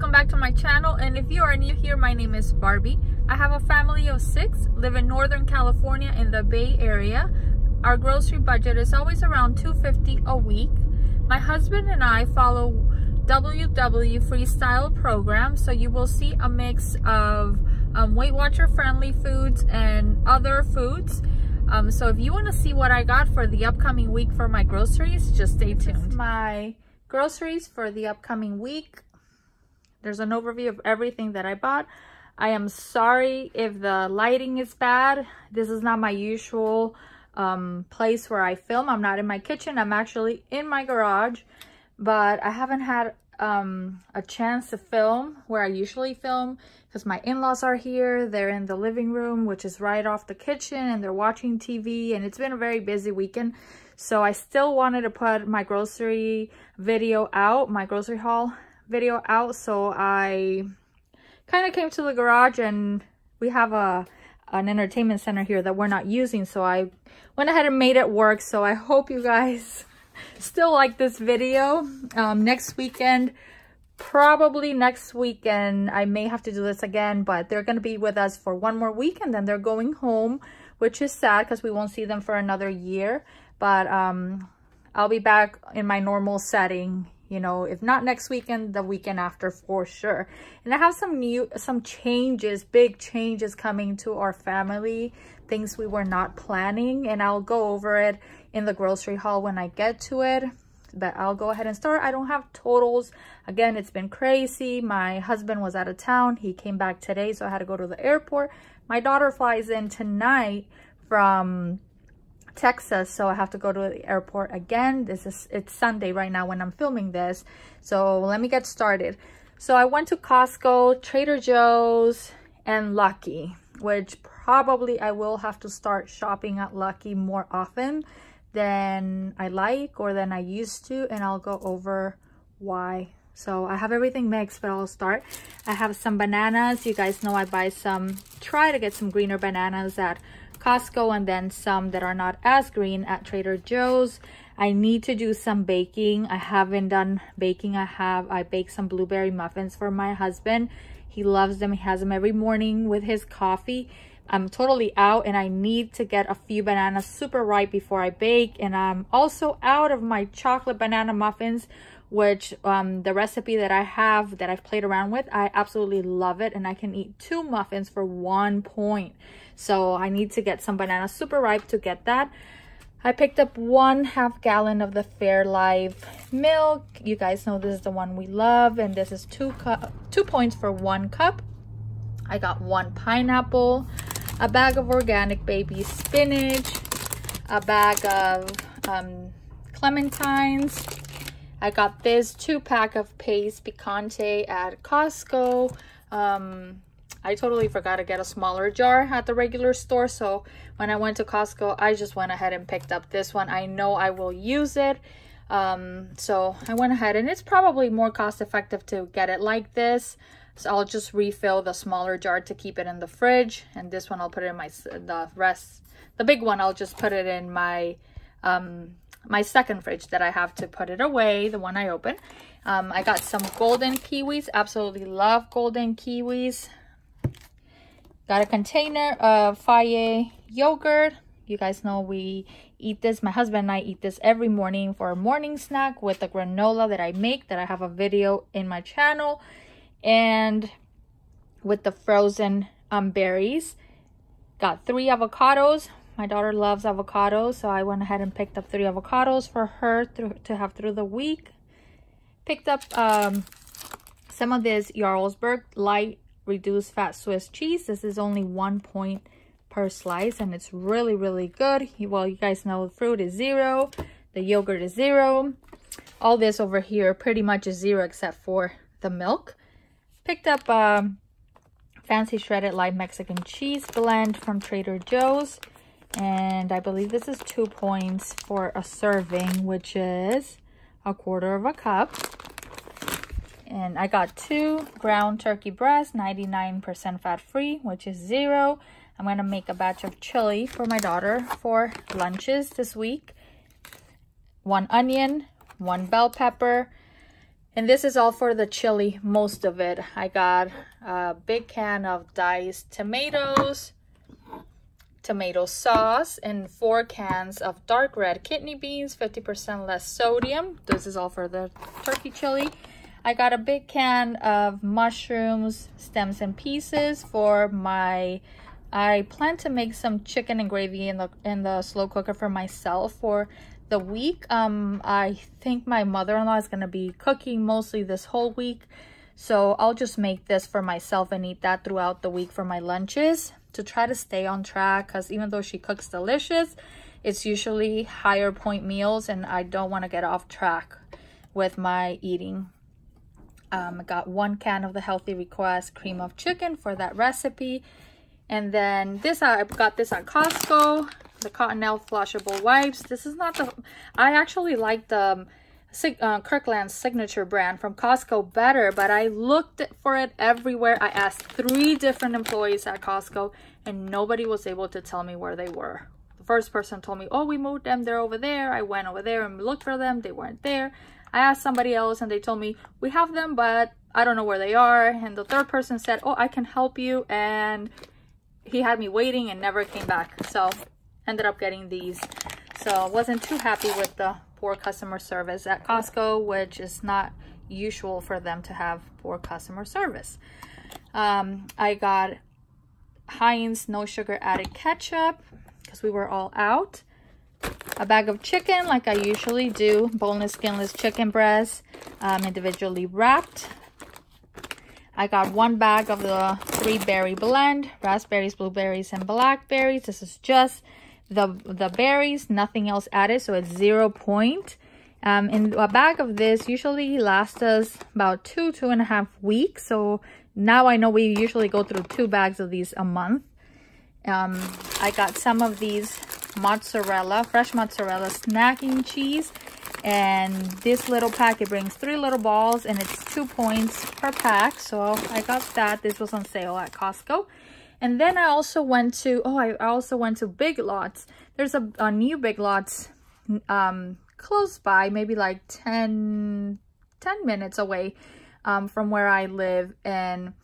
welcome back to my channel. And if you are new here, my name is Barbie. I have a family of 6, live in Northern California in the Bay Area. Our grocery budget is always around $250 a week. My husband and I follow WW Freestyle program, so you will see a mix of Weight Watcher friendly foods and other foods. So if you want to see what I got for the upcoming week for my groceries, just stay tuned. My groceries for the upcoming week. There's an overview of everything that I bought. I am sorry if the lighting is bad. This is not my usual place where I film. I'm not in my kitchen. I'm actually in my garage, but I haven't had a chance to film where I usually film because my in-laws are here. They're in the living room, which is right off the kitchen, and they're watching TV, and it's been a very busy weekend. So I still wanted to put my grocery video out, my grocery haul video out. So I kind of came to the garage, and we have an entertainment center here that we're not using. So I went ahead and made it work. So I hope you guys still like this video. Next weekend, probably next weekend, I may have to do this again, but they're going to be with us for one more week, and then they're going home, which is sad because we won't see them for another year. But I'll be back in my normal setting, you know, if not next weekend, the weekend after for sure. And I have some changes, big changes coming to our family, things we were not planning, and I'll go over it in the grocery haul when I get to it. But I'll go ahead and start. I don't have totals. Again, it's been crazy. My husband was out of town. He came back today, so I had to go to the airport. My daughter flies in tonight from Texas, so I have to go to the airport again. It's Sunday right now when I'm filming this, so let me get started. So I went to Costco, Trader Joe's, and Lucky, which probably I will have to start shopping at Lucky more often than I like or than I used to, and I'll go over why. So I have everything mixed, but I'll start. I have some bananas. You guys know I try to get some greener bananas at Costco, and then some that are not as green at Trader Joe's. I need to do some baking. I haven't done baking. I baked some blueberry muffins for my husband. He loves them. He has them every morning with his coffee. I'm totally out, and I need to get a few bananas super ripe before I bake. And I'm also out of my chocolate banana muffins, which the recipe that I have that I've played around with, I absolutely love it, and I can eat 2 muffins for 1 point. So I need to get some bananas super ripe to get that. I picked up 1/2 gallon of the Fairlife milk. You guys know this is the one we love, and this is 2 points for 1 cup. I got 1 pineapple, a bag of organic baby spinach, a bag of clementines. I got this 2-pack of Pace Picante at Costco. I totally forgot to get a smaller jar at the regular store, so when I went to Costco, I just went ahead and picked up this one. I know I will use it, so I went ahead, and it's probably more cost effective to get it like this. So I'll just refill the smaller jar to keep it in the fridge, and this one I'll put it in the big one I'll just put it in my my second fridge that I have to put it away, the one I opened. I got some golden kiwis. Absolutely love golden kiwis. Got a container of Fage yogurt. You guys know we eat this. My husband and I eat this every morning for a morning snack with the granola that I make, that I have a video in my channel, and with the frozen berries. Got 3 avocados. My daughter loves avocados, so I went ahead and picked up 3 avocados for her to have through the week. Picked up some of this Jarlsberg light reduced fat Swiss cheese. This is only 1 point per slice, and it's really, really good. Well, you guys know the fruit is 0, the yogurt is 0. All this over here pretty much is 0 except for the milk. Picked up fancy shredded light Mexican cheese blend from Trader Joe's, and I believe this is 2 points for a serving, which is 1/4 cup. And I got 2 ground turkey breasts, 99% fat free, which is 0. I'm going to make a batch of chili for my daughter for lunches this week. 1 onion, 1 bell pepper, And this is all for the chili, most of it. I got a big can of diced tomatoes, tomato sauce, and 4 cans of dark red kidney beans, 50% less sodium. This is all for the turkey chili. I got a big can of mushrooms, stems and pieces for my, I plan to make some chicken and gravy in the slow cooker for myself for the week. I think my mother-in-law is going to be cooking mostly this whole week, so I'll just make this for myself and eat that throughout the week for my lunches to try to stay on track, because even though she cooks delicious, it's usually higher point meals and I don't want to get off track with my eating. I got 1 can of the Healthy Request cream of chicken for that recipe. And then this, I got this at Costco, the Cottonelle flushable wipes. This is not the, I actually like the Kirkland's Signature brand from Costco better, but I looked for it everywhere. I asked 3 different employees at Costco and nobody was able to tell me where they were. The first person told me, oh, we moved them, they're over there. I went over there and looked for them, they weren't there. I asked somebody else and they told me, we have them, but I don't know where they are. And the third person said, oh, I can help you. And he had me waiting and never came back. So ended up getting these. So I wasn't too happy with the poor customer service at Costco, which is not usual for them to have poor customer service. I got Heinz no sugar added ketchup because we were all out. A bag of chicken, like I usually do, boneless, skinless chicken breast, individually wrapped. I got 1 bag of the 3-berry blend, raspberries, blueberries, and blackberries. This is just the berries, nothing else added, so it's 0 point. And a bag of this usually lasts us about 2.5 weeks. So now I know we usually go through 2 bags of these a month. I got some of these mozzarella, fresh mozzarella snacking cheese, and this little packet brings 3 little balls and it's 2 points per pack. So I got that. This was on sale at Costco. And then I also went to, I also went to Big Lots. There's a new Big Lots close by, maybe like 10 minutes away from where I live. And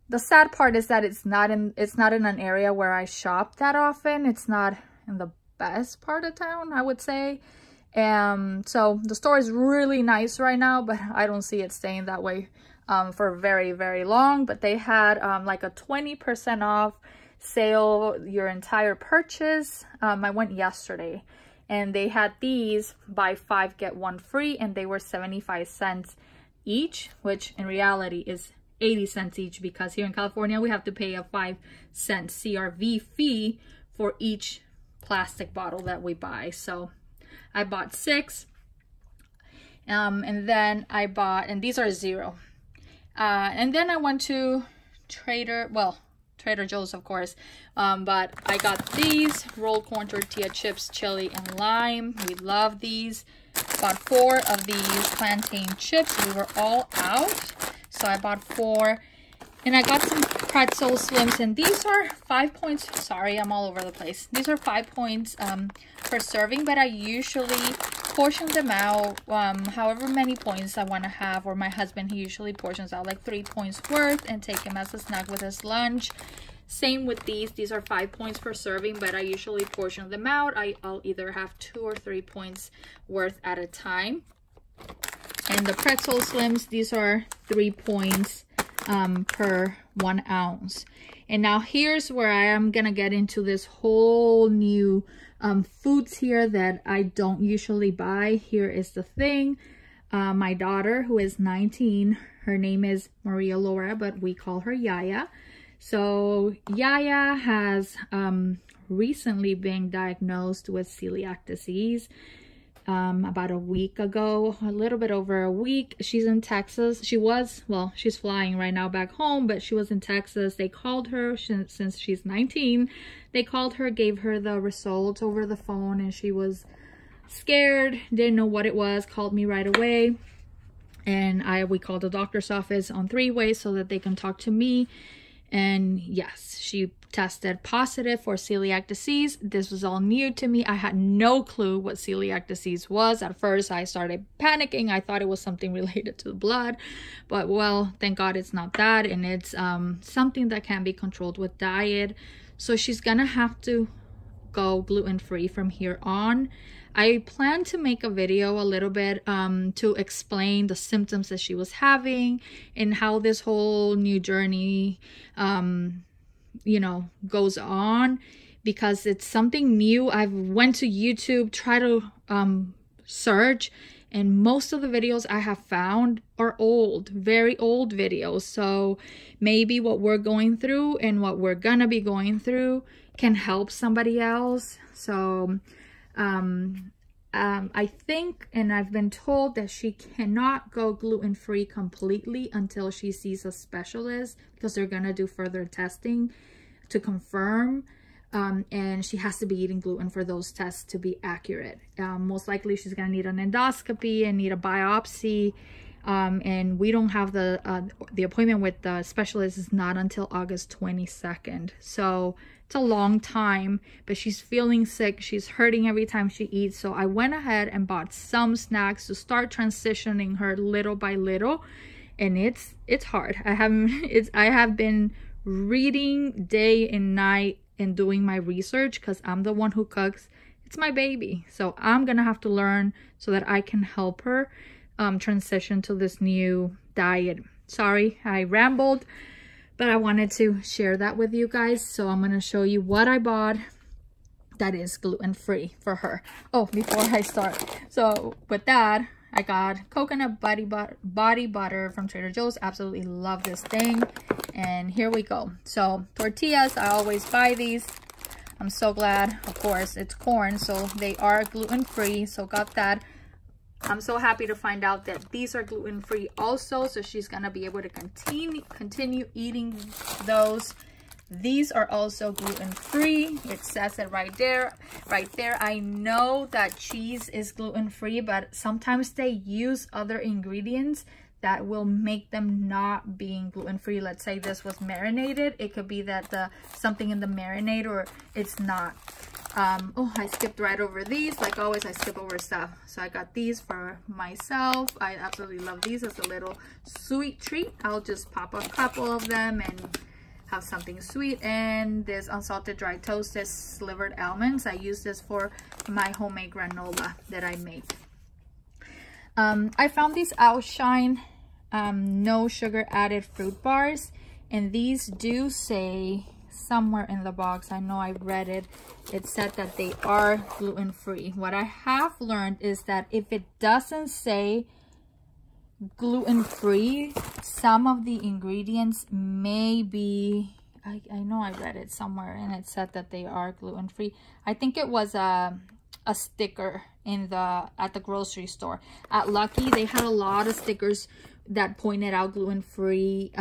the sad part is that it's not in an area where I shop that often. It's not in the best part of town, I would say. So the store is really nice right now, but I don't see it staying that way for very, very long. But they had like a 20% off sale your entire purchase. I went yesterday and they had these buy 5 get 1 free, and they were 75 cents each, which in reality is 80 cents each, because here in California we have to pay a 5-cent CRV fee for each plastic bottle that we buy. So I bought 6 and then I bought, and these are 0, and then I went to Trader Joe's, of course, but I got these rolled corn tortilla chips, chili and lime. We love these. Bought 4 of these plantain chips. We were all out, so I bought 4. And I got some pretzel slims, and these are 5 points. Sorry, I'm all over the place. These are 5 points per serving, but I usually portion them out however many points I want to have, or my husband, he usually portions out like 3 points worth and take him as a snack with his lunch. Same with these are 5 points per serving, but I usually portion them out. I'll either have 2 or 3 points worth at a time. And the pretzel slims, these are 3 points per 1 ounce. And now here's where I am gonna get into this whole new foods here that I don't usually buy. Here is the thing. My daughter, who is 19, her name is Maria Laura, but we call her Yaya. So Yaya has recently been diagnosed with celiac disease. About a week ago, a little bit over a week. She's in Texas. She's flying right now back home, but she was in Texas. They called her, since she's 19, they called her, gave her the results over the phone, and she was scared, didn't know what it was, called me right away. And we called the doctor's office on 3-way so that they can talk to me. And yes, she tested positive for celiac disease. This was all new to me. I had no clue what celiac disease was. At first, I started panicking. I thought it was something related to the blood, but well, thank God it's not that, and it's something that can be controlled with diet. So she's gonna have to go gluten-free from here on. I plan to make a video a little bit to explain the symptoms that she was having and how this whole new journey you know, goes on, because it's something new. I went to YouTube, try to search, and most of the videos I have found are old, very old videos. So maybe what we're going through and what we're gonna be going through can help somebody else. So I think, and I've been told, that she cannot go gluten-free completely until she sees a specialist, because they're gonna do further testing to confirm, and she has to be eating gluten for those tests to be accurate. Most likely she's gonna need an endoscopy and need a biopsy, and we don't have the appointment with the specialist is not until August 22nd. So it's a long time, but she's feeling sick. She's hurting every time she eats. So I went ahead and bought some snacks to start transitioning her little by little. And it's hard. I have been reading day and night and doing my research, because I'm the one who cooks. It's my baby. So I'm gonna have to learn so that I can help her transition to this new diet. Sorry, I rambled, but I wanted to share that with you guys. So I'm going to show you what I bought that is gluten-free for her. Oh, before I start, so with that, I got coconut body butter from Trader Joe's. Absolutely love this thing. And here we go. So tortillas, I always buy these. I'm so glad. Of course, it's corn, so they are gluten-free. So got that. I'm so happy to find out that these are gluten-free also, so she's gonna be able to continue eating those. These are also gluten-free. It says it right there. I know that cheese is gluten-free, but sometimes they use other ingredients that will make them not being gluten-free. Let's say this was marinated. It could be that something in the marinade, or it's not. Oh, I skipped right over these. Like always, I skip over stuff. So I got these for myself. I absolutely love these as a little sweet treat. I'll just pop a couple of them and have something sweet. And this unsalted dry toasted slivered almonds. I use this for my homemade granola that I make. I found these Outshine no sugar added fruit bars, and these do say somewhere in the box, I know I read it, it said that they are gluten-free. What I have learned is that if it doesn't say gluten-free, some of the ingredients may be, I know I read it somewhere and it said that they are gluten-free. I think it was a sticker at the grocery store. At Lucky, they had a lot of stickers that pointed out gluten-free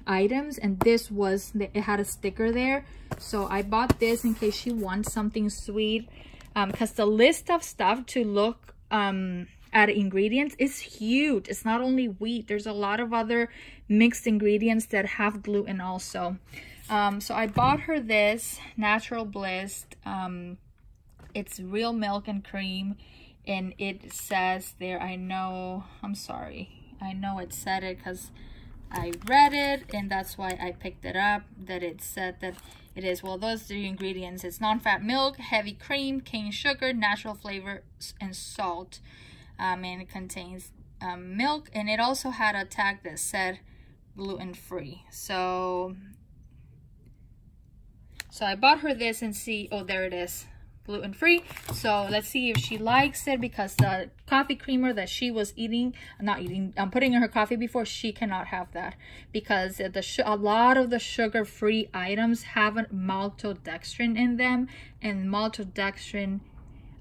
items, and this was, it had a sticker there. So I bought this in case she wants something sweet, because the list of stuff to look at ingredients is huge. It's not only wheat, there's a lot of other mixed ingredients that have gluten also. So I bought her this Natural Bliss. It's real milk and cream, and it says there, I know it said it because I read it, and that's why I picked it up, that it said that it is, well, those are the ingredients. It's non-fat milk, heavy cream, cane sugar, natural flavors, and salt. And it contains milk, and it also had a tag that said gluten-free. So I bought her this and see, oh, there it is, gluten-free. So let's see if she likes it, because the coffee creamer that she was putting in her coffee before, she cannot have that, because a lot of the sugar-free items have maltodextrin in them, and maltodextrin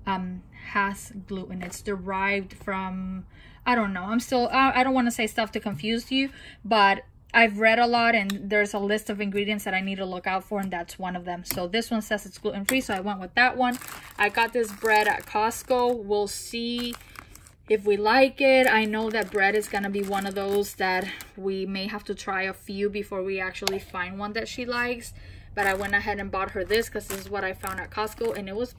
has gluten. It's derived from, I don't know, I don't want to say stuff to confuse you, but I've read a lot, and there's a list of ingredients that I need to look out for, and that's one of them. So this one says it's gluten-free, so I went with that one. I got this bread at Costco. We'll see if we like it. I know that bread is gonna be one of those that we may have to try a few before we actually find one that she likes. but I went ahead and bought her this because this is what I found at Costco, and it was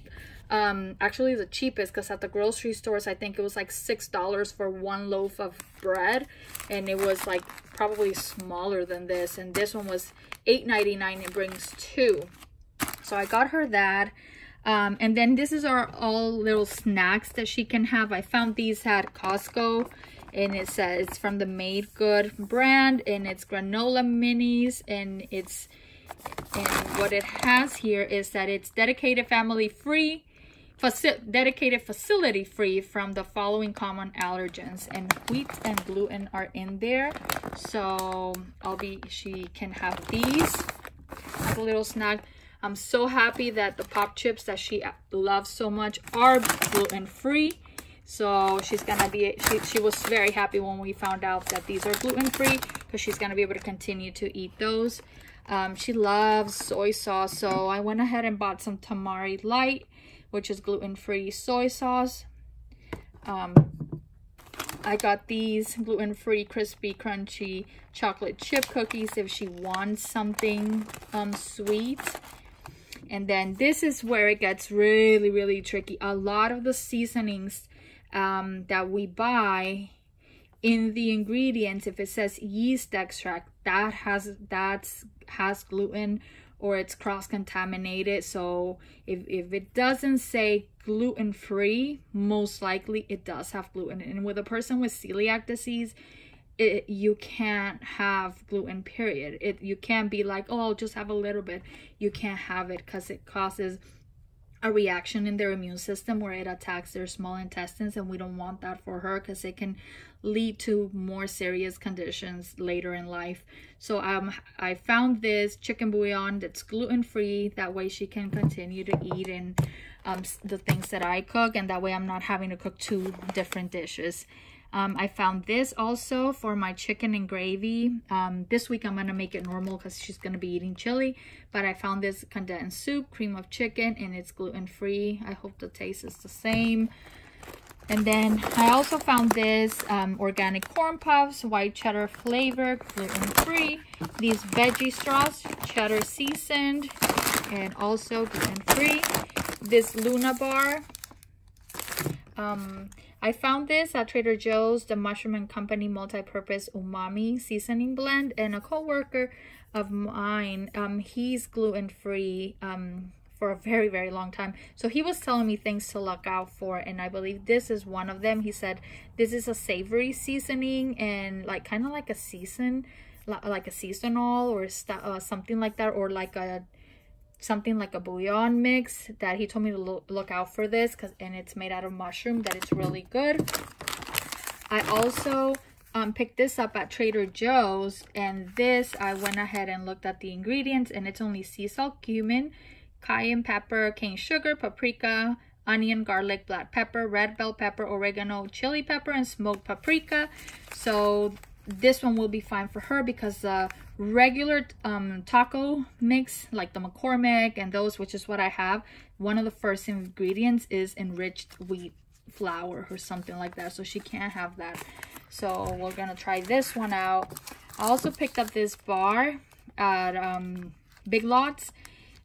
actually the cheapest, because at the grocery stores I think it was like $6 for one loaf of bread, and it was like probably smaller than this, and this one was $8.99. It brings 2, so I got her that. And then this is our all little snacks that she can have. I found these at Costco, and it says it's from the Made Good brand, and it's granola minis, and what it has here is that it's dedicated family free, dedicated facility free from the following common allergens, and wheat and gluten are in there. So she can have these as a little snack. I'm so happy that the pop chips that she loves so much are gluten free. So she's gonna be, she was very happy when we found out that these are gluten free, because she's gonna be able to continue to eat those. She loves soy sauce, so I went ahead and bought some Tamari Light, which is gluten-free soy sauce. I got these gluten-free crispy crunchy chocolate chip cookies if she wants something sweet. And then this is where it gets really, really tricky. A lot of the seasonings that we buy, in the ingredients, if it says yeast extract, that has gluten, or it's cross-contaminated. So if it doesn't say gluten-free, most likely it does have gluten. And with a person with celiac disease, you can't have gluten, period. You can't be like, oh, I'll just have a little bit. You can't have it, because it causes a reaction in their immune system where it attacks their small intestines, and we don't want that for her, because it can lead to more serious conditions later in life. So I found this chicken bouillon that's gluten-free. That way she can continue to eat in the things that I cook, and that way I'm not having to cook 2 different dishes. I found this also for my chicken and gravy. This week I'm gonna make it normal because she's gonna be eating chili, but I found this condensed soup, cream of chicken, and it's gluten-free. I hope the taste is the same. And then I also found this organic corn puffs, white cheddar flavor, gluten-free. These veggie straws, cheddar seasoned, and also gluten-free. This Luna bar. I found this at Trader Joe's, the Mushroom & Company multi-purpose umami seasoning blend, and a co-worker of mine, he's gluten-free for a very, very long time. So he was telling me things to look out for, and I believe this is one of them. He said this is a savory seasoning, and like kind of like a seasonal or something like that, or like something like a bouillon mix, that he told me to look out for this, and it's made out of mushroom, that it's really good. I also picked this up at Trader Joe's, and this, I went ahead and looked at the ingredients, and it's only sea salt, cumin, cayenne pepper, cane sugar, paprika, onion, garlic, black pepper, red bell pepper, oregano, chili pepper, and smoked paprika. So this one will be fine for her, because the regular taco mix, like the McCormick and those, which is what I have, one of the first ingredients is enriched wheat flour or something like that, so she can't have that. So we're gonna try this one out. I also picked up this bar at Big Lots,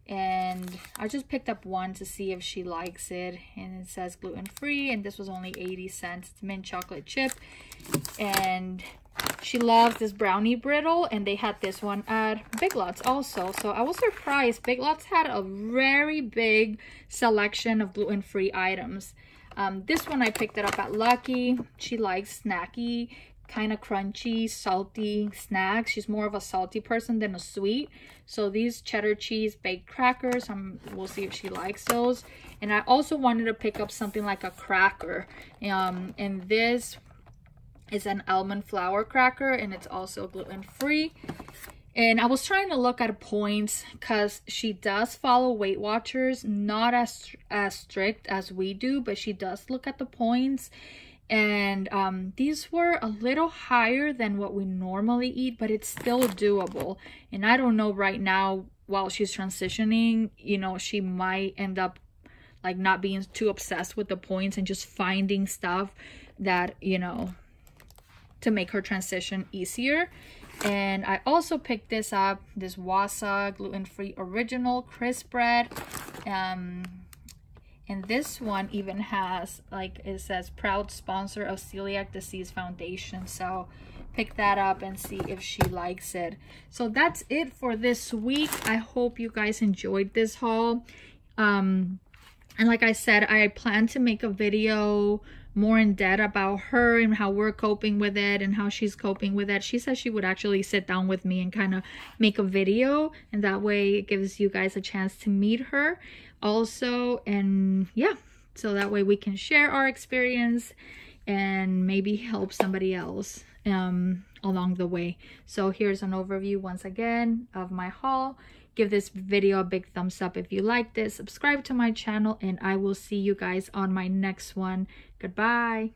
and I just picked up one to see if she likes it, and it says gluten-free, and this was only 80 cents. It's mint chocolate chip, and she loves this brownie brittle, and they had this one at Big Lots also. So I was surprised. Big Lots had a very big selection of gluten-free items. This one I picked it up at Lucky. She likes snacky, kind of crunchy, salty snacks. She's more of a salty person than a sweet. So these cheddar cheese baked crackers, we'll see if she likes those. And I also wanted to pick up something like a cracker. And this is an almond flour cracker, and it's also gluten-free. And I was trying to look at points, because she does follow Weight Watchers, not as strict as we do, but she does look at the points. And these were a little higher than what we normally eat, but it's still doable. And I don't know, right now, while she's transitioning, you know, she might end up like not being too obsessed with the points and just finding stuff that, you know, to make her transition easier. And I also picked this up, this Wasa gluten-free original crisp bread. And this one even has, like, it says proud sponsor of Celiac Disease Foundation. So pick that up and see if she likes it. So that's it for this week. I hope you guys enjoyed this haul. And like I said, I plan to make a video more in depth about her and how we're coping with it and how she's coping with it. She said she would actually sit down with me and kind of make a video, and that way it gives you guys a chance to meet her also. And yeah, so that way we can share our experience and maybe help somebody else along the way. So here's an overview once again of my haul. Give this video a big thumbs up if you liked it. Subscribe to my channel, and I will see you guys on my next one. Goodbye.